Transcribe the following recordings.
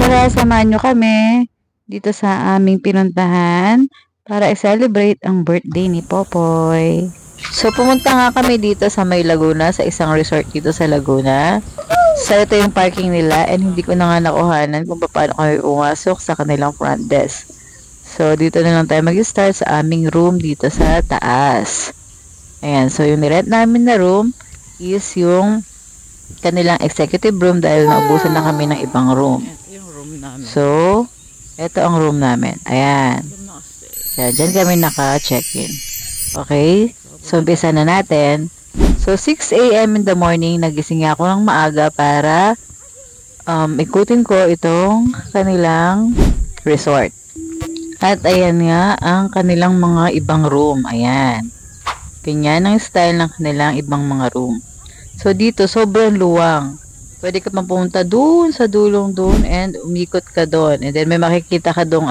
tara, samahan nyo kami dito sa aming pinuntahan para i-celebrate ang birthday ni Popoy. So, pumunta nga kami dito sa May Laguna, sa isang resort dito sa Laguna. So, ito yung parking nila and hindi ko na nga nakuhanan kung paano kami pumasok sa kanilang front desk. So, dito na lang tayo mag-start sa aming room dito sa taas. Ayan, so yung nirent namin na room is yung kanilang executive room dahil naubusan na kami ng ibang room. Yung room namin. So, ito ang room namin. Ayan. Ayan, dyan kami naka-check-in. Okay? So, umpisa na natin. So, 6 a.m. in the morning, nagising ako ng maaga para ikutin ko itong kanilang resort. At ayan nga ang kanilang mga ibang room. Ayan. Ganyan ang style ng kanilang ibang mga room. So, dito, sobrang luwang. Pwede ka pumunta doon sa dulong doon and umikot ka doon. And then, may makikita ka doon,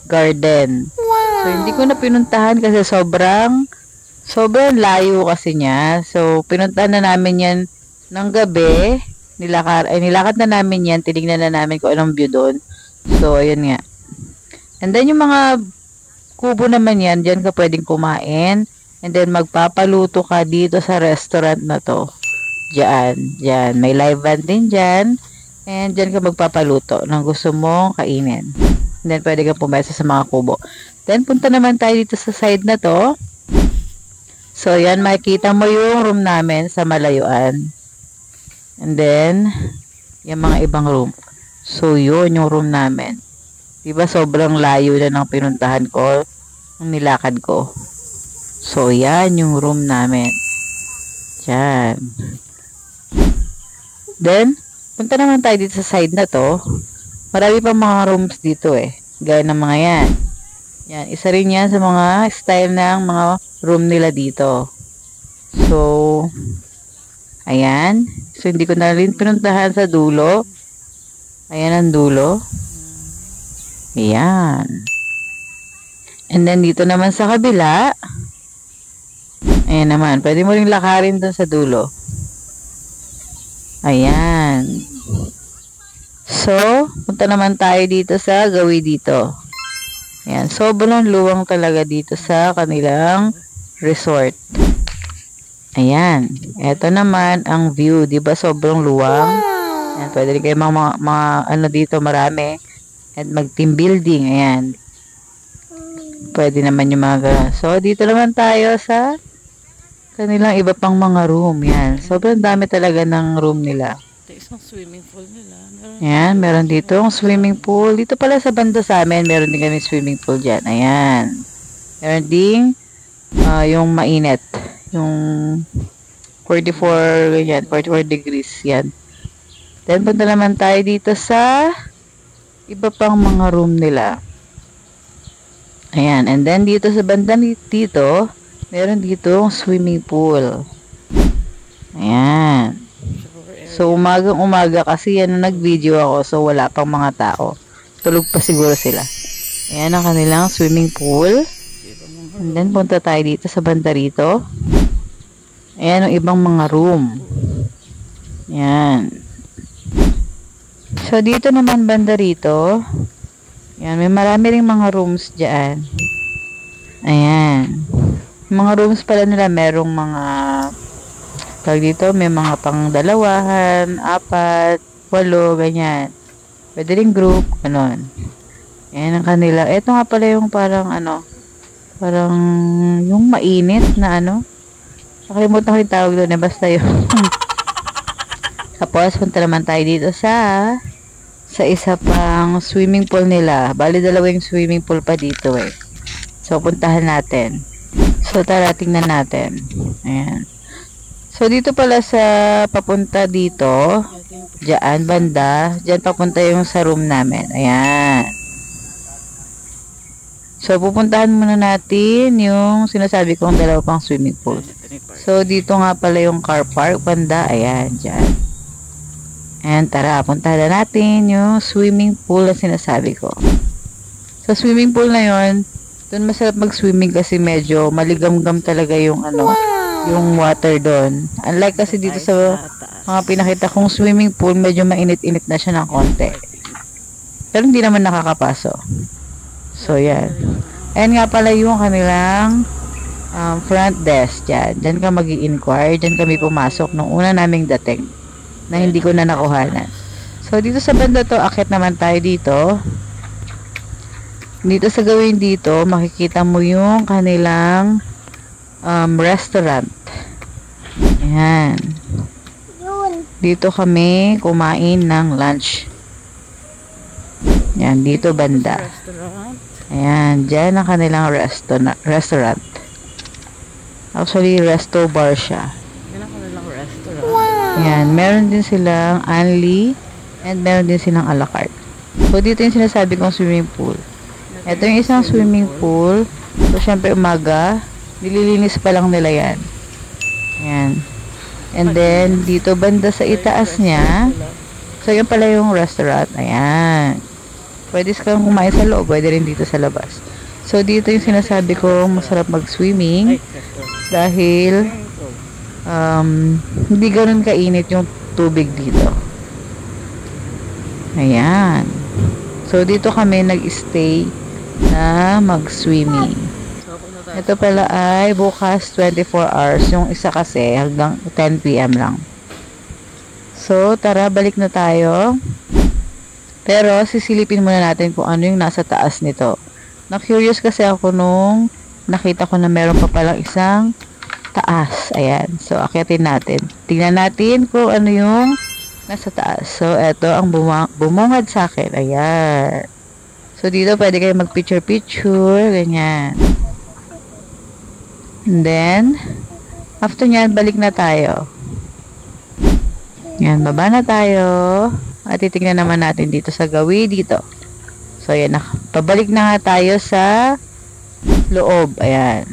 garden. Wow. So, hindi ko na pinuntahan kasi sobrang layo kasi niya. So, pinuntahan na namin yan ng gabi. Nilakad na namin yan. Tinignan na namin kung anong view doon. So, ayun nga. And then, yung mga kubo naman yan, dyan ka pwedeng kumain. And then, magpapaluto ka dito sa restaurant na to. Diyan. May live band din dyan. And dyan ka magpapaluto ng gusto mong kainin. And then, pwede kang pumesa sa mga kubo. Then, punta naman tayo dito sa side na to. So, yan. Makikita mo yung room namin sa malayuan. And then, yung mga ibang room. So, yun yung room namin. Diba, sobrang layo na ng pinuntahan ko. Ang nilakad ko. So, yan yung room namin. Diyan. Then, punta naman tayo dito sa side na to. Marami pang mga rooms dito Gaya ng mga yan. Yan, isa rin yan sa mga style ng mga room nila dito. So, ayan. So, hindi ko na rin pinuntahan sa dulo. Ayan ang dulo. Ayan. And then, dito naman sa kabila. Ayan naman. Pwede mo rin lakarin dun sa dulo. Ayan. So, punta naman tayo dito sa gawi dito. Ayan. Sobrang luwang talaga dito sa kanilang resort. Ayan. Ito naman ang view. Diba sobrang luwang? Ayan. Pwede rin kayo mga dito marami. At mag-team building. Ayan. Pwede naman yung mga gano'n. So, dito naman tayo sa kanilang iba pang mga room. Yan. Sobrang dami talaga ng room nila. Isang swimming pool nila. Yan. Meron dito ang swimming pool. Dito pala sa banda sa amin, meron din kami swimming pool dyan. Ayan. Meron din yung mainit. Yung 44, ganyan, 44 degrees. Yan. Then, punta naman tayo dito sa iba pang mga room nila. Ayan. And then, dito sa banda dito, meron dito ang swimming pool. Ayan. So, umagang-umaga kasi yan nag-video ako. So, wala pang mga tao. Tulog pa siguro sila. Ayan ang kanilang swimming pool. And then, punta tayo dito sa banda rito. Ayan ang ibang mga room. Ayan. So, dito naman banda rito. Ayan, may marami ring mga rooms dyan. Ayan. Mga rooms pala nila, merong mga tawag dito, may mga pang dalawahan, 4, 8, ganyan. Pwede rin group, ganon. Ayan ang kanila. Ito nga pala yung parang parang yung mainit na nakalimutan ko yung tawag doon basta yun. Tapos, punta naman tayo dito sa isa pang swimming pool nila. Bali, dalawa yung swimming pool pa dito So, puntahan natin. So, tara, tingnan natin. Ayan. So, dito pala sa papunta dito, dyan, banda, dyan papunta yung sa room namin. Ayan. So, pupuntahan muna natin yung sinasabi kong dalawa pang swimming pool. So, dito nga pala yung car park, banda. Ayan, dyan. And tara, puntahan na natin yung swimming pool na sinasabi ko. Sa swimming pool na yon, doon masarap mag-swimming kasi medyo maligamgam talaga yung yung water doon. Unlike kasi dito sa mga pinakita kong swimming pool, medyo mainit-init na siya ng konti. Pero hindi naman nakakapaso. So, yan. And nga pala yung kanilang front desk. Yan. Diyan ka mag-i-inquire. Diyan kami pumasok nung una naming dating na hindi ko na nakuhanan. So, dito sa banda to, akit naman tayo dito. Dito sa gawin dito, makikita mo yung kanilang restaurant. Ayan. Dito kami kumain ng lunch. Ayan, dito banda. Ayan, dyan ang kanilang restaurant. Actually, resto bar siya. Yan ang kanilang restaurant. Ayan, meron din silang only and meron din silang a la carte. So, dito yung sinasabi kong swimming pool. Ito yung isang swimming pool. So, syempre umaga, nililinis pa lang nila yan. Ayan. And then, dito banda sa itaas niya, so yun pala yung restaurant. Ayan. Pwede kang kumain sa loob, pwede rin dito sa labas. So, dito yung sinasabi ko, masarap mag-swimming dahil hindi ganun kainit yung tubig dito. Ayan. So, dito kami nag-stay na mag-swimming. Ito pala ay bukas 24 hours. Yung isa kasi hanggang 10 PM lang. So, tara, balik na tayo. Pero, sisilipin muna natin kung ano yung nasa taas nito. Na-curious kasi ako nung nakita ko na meron pa palang isang taas. Ayan. So, akyatin natin. Tingnan natin kung ano yung nasa taas. So, eto ang bumungad sa akin. Ayan. So, dito pwede kayo mag-picture-picture. Ganyan. And then, after nyan, balik na tayo. Yan, baba na tayo. At titignan naman natin dito sa gawi dito. So, yan. Pabalik na nga tayo sa loob. Ayan.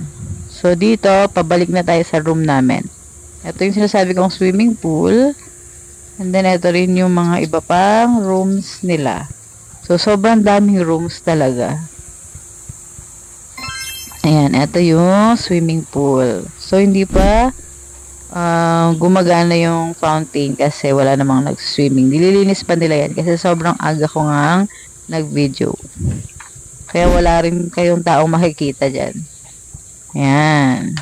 So, dito, pabalik na tayo sa room namin. Ito yung sinasabi kong swimming pool. And then, ito rin yung mga iba pang rooms nila. So, sobrang daming rooms talaga. Ayan, ito yung swimming pool. So, hindi pa gumagana yung fountain kasi wala namang nag-swimming. Nililinis pa nila yan kasi sobrang aga ko ngang nag-video. Kaya wala rin kayong taong makikita dyan. Ayan.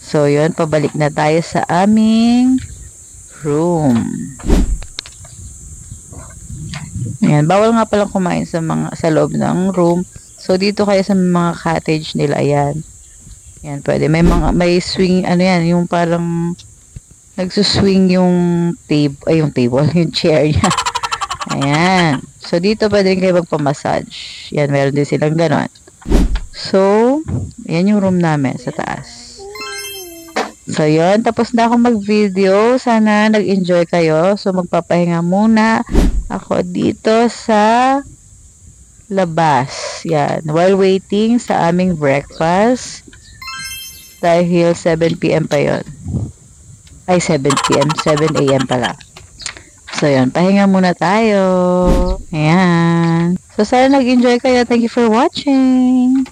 So, yun, pabalik na tayo sa aming room. Ayan, bawal nga palang kumain sa loob ng room. So, dito kayo sa mga cottage nila, ayan. Ayan, pwede. May swing, ano yan, yung parang nagsuswing yung yung chair niya. Ayan. So, dito pwede rin kayo magpamassage. Ayan, meron din silang ganon. So, ayan yung room namin sa taas. So, yun. Tapos na ako mag-video. Sana nag-enjoy kayo. So, magpapahinga muna ako dito sa labas. Yan. While waiting sa aming breakfast. Dahil 7 PM pa yon. Ay, 7 PM. 7 AM pala. So, yun. Pahinga muna tayo. Ayan. So, sana nag-enjoy kayo. Thank you for watching.